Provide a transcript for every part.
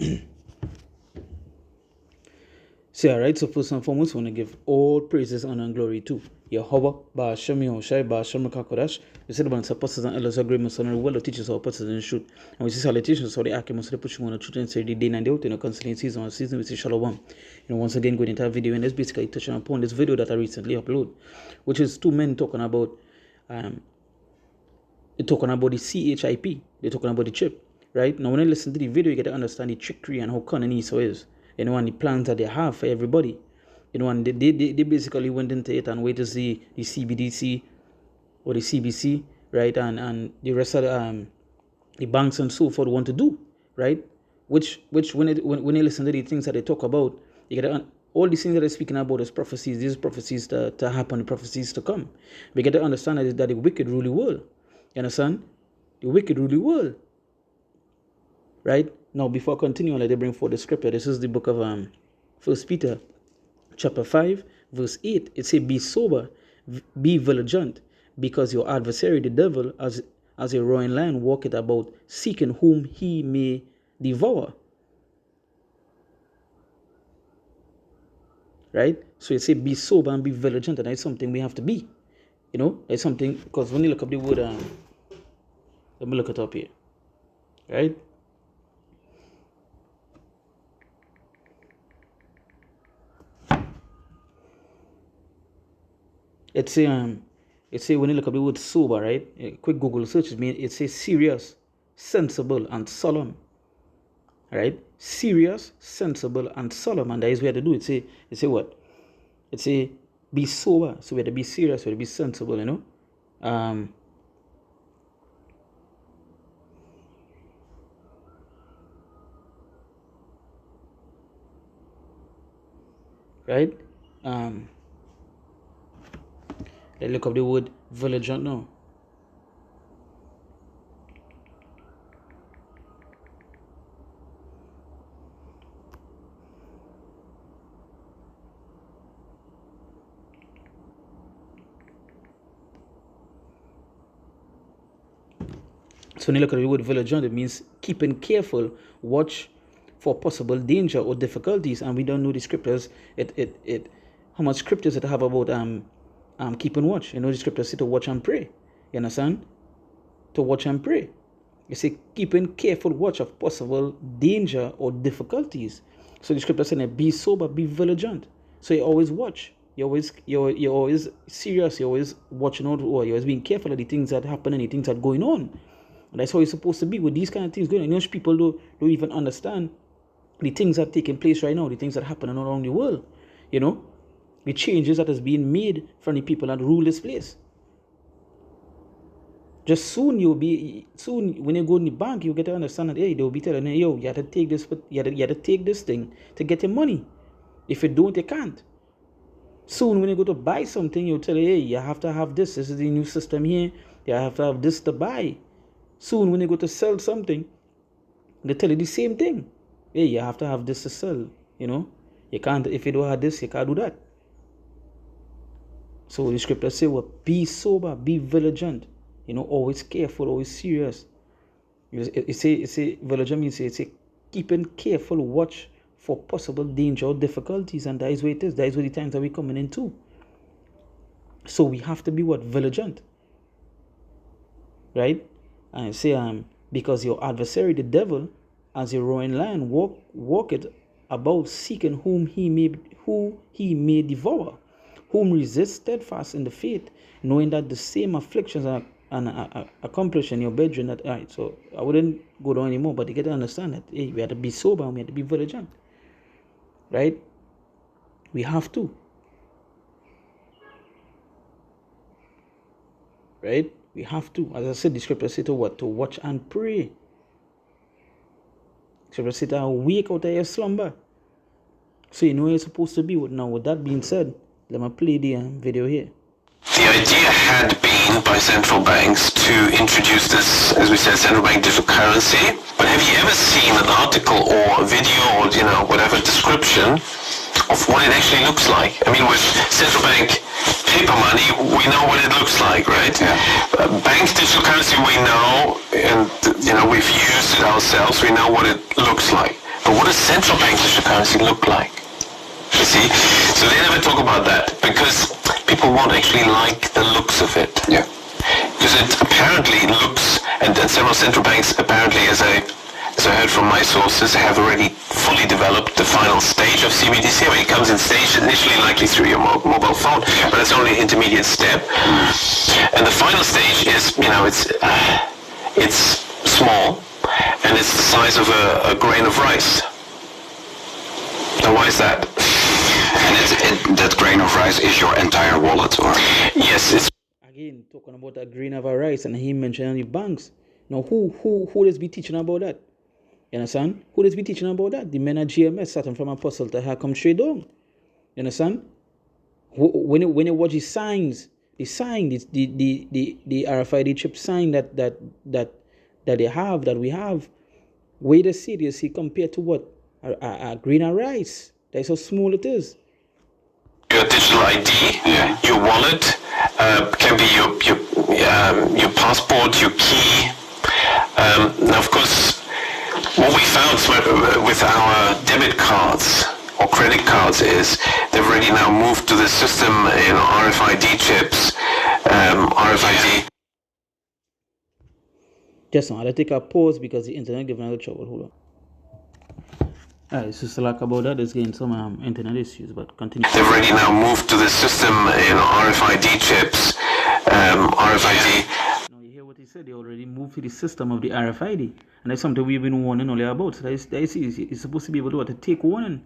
See, alright, so first and foremost, we want to give all praises, honor, and glory to Yahweh, Ba'ashem Yahushai, Ba'ashem Kakodash. We said about the apostles and elders, agreements, and well, the teachers, our apostles, and truth. And we see salutations, so the Akim, so the pushing on the truth, and say the day and the out in a constantly season on season, we see Shalom. Once again, going into a video, and that's basically touching upon this video that I recently uploaded, which is two men talking about the CHIP, they're talking about the chip, right? Now, when I listen to the video, you get to understand the trickery and how cunning Esau is. And the plans that they have for everybody. And they basically went into it and wait to see the CBDC or the CBC, right? And the rest of the banks and so forth want to do, right? Which when you listen to the things that they talk about, you get all these things that they're speaking about is prophecies. These prophecies to happen, prophecies to come. We get to understand that the wicked rule the world. You understand? The wicked rule the world. Right? Now, before I continue, let me bring forth the scripture. This is the book of 1 Peter, chapter 5, verse 8. It says, "Be sober, be vigilant, because your adversary, the devil, as a roaring lion, walketh about, seeking whom he may devour." Right? So it says, "Be sober and be vigilant," and that's something we have to be. It's something, because when you look up the word, let me look it up here. Right? It say when you look up the word sober, right? A quick Google search it says serious, sensible, and solemn. Right? Serious, sensible, and solemn, and that is where to do it. It say what? It say be sober, so we have to be serious, we have to be sensible, right? Let's look up the word vigilant now. So when you look at the word vigilant, it means keeping careful watch for possible danger or difficulties. And we don't know the scriptures. How much scriptures it have about keeping watch. The scriptures say to watch and pray. You understand? To watch and pray. You say keeping careful watch of possible danger or difficulties. So the scripture says be sober, be vigilant. So you always watch. You're always serious. You're always watching out, or you're always being careful of the things that happen and the things that are going on. And that's how you're supposed to be with these kind of things going on. People don't even understand the things that are taking place right now, the things that are happening around the world. The changes that is being made from the people that rule this place. Just soon when you go in the bank, you get to understand that they'll be telling you, you have to take this, but you have to take this thing to get your money. If you don't, you can't. Soon when you go to buy something, you'll tell you, you have to have this. This is the new system here. You have to have this to buy. Soon when you go to sell something, they tell you the same thing. You have to have this to sell. You can't, if you don't have this, you can't do that. So the scripture say, be sober, be vigilant, always careful, always serious. It say vigilant means it's keeping careful watch for possible danger or difficulties, and that is what it is. That is what the times that we're coming into. So we have to be vigilant, right? And it say because your adversary, the devil, as a roaring lion, walketh about, seeking who he may devour. Whom resist steadfast in the faith, knowing that the same afflictions are accomplished in your bedroom. That, all right, so I wouldn't go down anymore, but you get to understand that we have to be sober and we have to be vigilant, right? We have to, right? We have to. As I said, the scripture says to watch and pray. The scripture says to wake out of your slumber. So you know where you're supposed to be. Now, with that being said, let me play the video here. The idea had been by central banks to introduce this, as we said, central bank digital currency. But have you ever seen an article or a video or, whatever description of what it actually looks like? I mean, with central bank paper money, we know what it looks like, right? Yeah. Bank digital currency, we know, and, we've used it ourselves. We know what it looks like. But what does central bank digital currency look like? You see? So they never talk about that because people won't actually like the looks of it. Yeah. Because it apparently looks, and several central banks apparently, as I heard from my sources, have already fully developed the final stage of CBDC. I mean, it comes in stage initially likely through your mobile phone, but it's only an intermediate step. And the final stage is, it's small, and it's the size of a grain of rice. Now, why is that? And that grain of rice is your entire wallet, or? Yes, it's... Again, talking about that grain of rice, and he mentioned the banks. Now, who does be teaching about that? You understand? Who does be teaching about that? The men at GMS, starting from Apostle to come straight down. You understand? When you watch the signs, the RFID chip sign that we have, where they see this, see compared to what? A grain of rice. That's how small it is. Your digital ID, your wallet, can be your passport, your key. Now, of course, what we found with our debit cards or credit cards is they've already now moved to the system, RFID chips, RFID. Just now, I'll take a pause because the internet giving another trouble. Hold on. Alright, so select about that is getting some internet issues, but continue. They've already now moved to the system, RFID chips, RFID. Now you hear what he said, they already moved to the system of the RFID, and that's something we've been warning only about. So it's supposed to be able to take warning.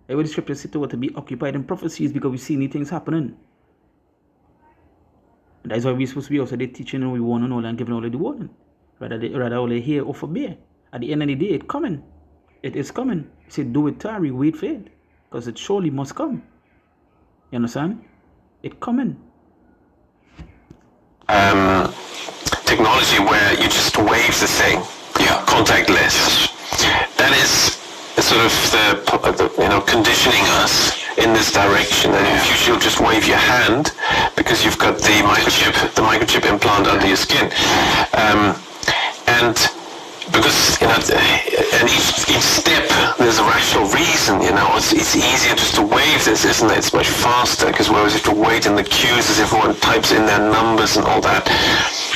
Every scripture said to be occupied in prophecies because we see new things happening. And that's why we're supposed to be also teaching and we warning all and giving all the warning. Rather only hear or forbear. At the end of the day, it's coming. It is coming. He said, do it, tarry, wait for it. Because it surely must come. You understand? It's coming. Technology where you just wave the thing. Yeah. Contactless. That is sort of the conditioning us in this direction. And in the future you'll just wave your hand because you've got the microchip implant under your skin. And because and each step there's a rational reason. It's easier just to wave this, isn't it? It's much faster because whereas you have to wait in the queues as everyone types in their numbers and all that.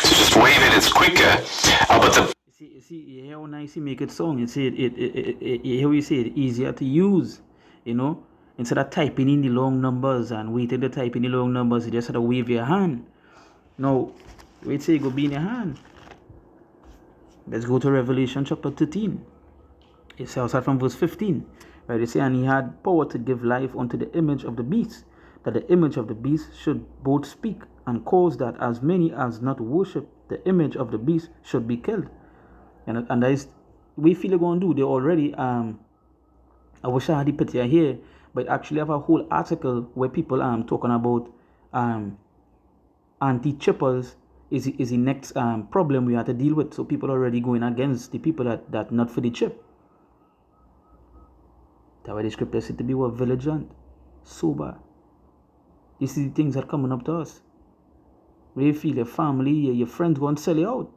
So just wave it, it's quicker. But the you see, you hear how nice he make it sound. You see you hear what you say it easier to use. Instead of typing in the long numbers and waiting to type in the long numbers, you just have to wave your hand. No, wait till it go be in your hand. Let's go to Revelation chapter 13. It says from verse 15. Right, it says, and he had power to give life unto the image of the beast, that the image of the beast should both speak, and cause that as many as not worship the image of the beast should be killed. And that is, we feel they're going to do. They already, I wish I had the picture here, but actually have a whole article where people talking about anti-chippers is the next problem we have to deal with. So people are already going against the people that not for the chip. That's why the scripture said to be vigilant, sober. This is the things that are coming up to us. Where you feel your family, your friends going to sell you out.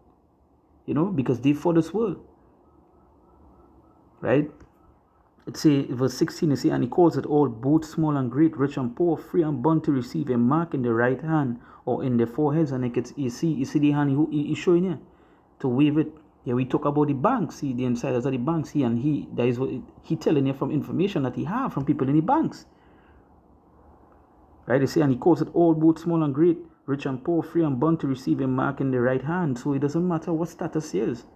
Because they for this world. Right? It say verse 16, it say, and he calls it all, both small and great, rich and poor, free and bond, to receive a mark in the right hand or in their foreheads. And you see the hand he's showing here to wave it. Yeah, we talk about the banks, see the insiders of the banks, that is what he telling you from information that he have from people in the banks. Right? They say, and he calls it all, both small and great, rich and poor, free and bond, to receive a mark in the right hand. So it doesn't matter what status he is.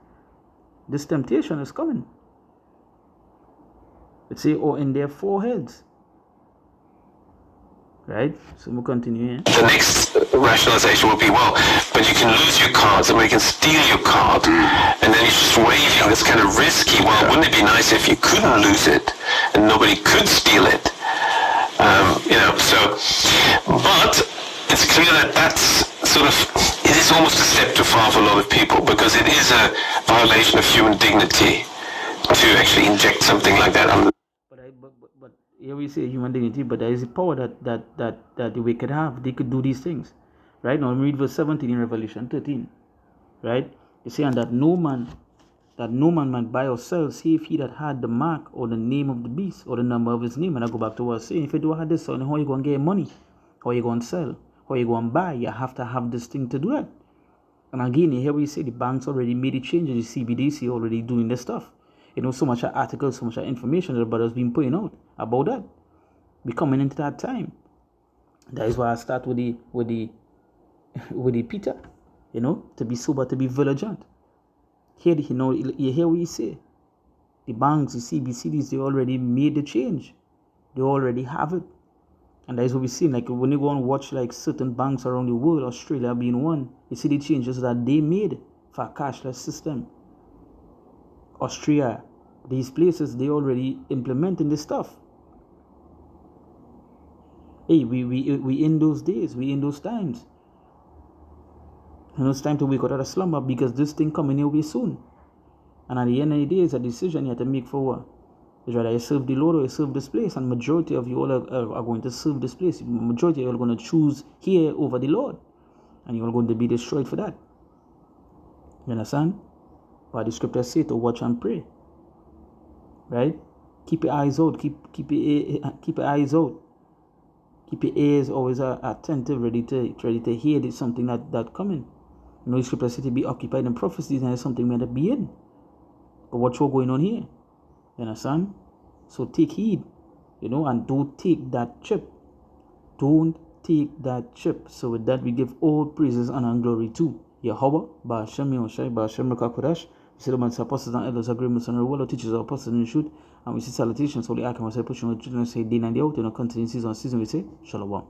This temptation is coming. It say, or in their foreheads. Right? So we'll continue here. The next rationalization would be, but you can lose your card, somebody can steal your card, and then you're just waving. That's kind of risky. Well, wouldn't it be nice if you couldn't lose it and nobody could steal it? But it's clear that's it is almost a step too far for a lot of people, because it is a violation of human dignity to actually inject something like that. But here we say human dignity, but there is a power that the wicked have. They could do these things. Right? Now read verse 17 in Revelation 13. Right? You see, and that no man that no man might buy or sell, save he that had the mark or the name of the beast or the number of his name. And I go back to what I was saying. If you don't have this, so how you going to get money? How you going to sell? How you going to buy? You have to have this thing to do that. And again, here we say the banks already made the changes. The CBDC already doing this stuff. So much articles, so much information that about has been putting out about that. We're coming into that time. That is why I start with the Peter, to be sober, to be vigilant. Here, you hear what you say. The banks, the CBCDs, they already made the change. They already have it. And that is what we see. Like when you go and watch like certain banks around the world, Australia being one, you see the changes that they made for a cashless system. Austria, these places, they already implementing this stuff. Hey, we in those days, we in those times. It's time to wake out of the slumber because this thing coming your way soon. And at the end of the day, it's a decision you have to make for what? It's rather you serve the Lord or you serve this place. And majority of you all are going to serve this place. Majority of you are going to choose here over the Lord. And you're going to be destroyed for that. You understand? But the scriptures say to watch and pray. Right? Keep your eyes out. Keep your eyes out. Keep your ears always attentive, ready to hear something that coming. The scripture says to be occupied in prophecies, and there's something meant to be in. But what's going on here? You understand? So take heed, and don't take that chip. Don't take that chip. So with that, we give all praises, honor, and glory to Yahweh, Ba'ashem Yahushai, Ba'ashem Rekakodash. We say the apostles and elders, agreements and reward, teachers, apostles in the truth. And we say salutations, holy Akim, I say pushing the children, say day and day out, continuing season we say Shalom.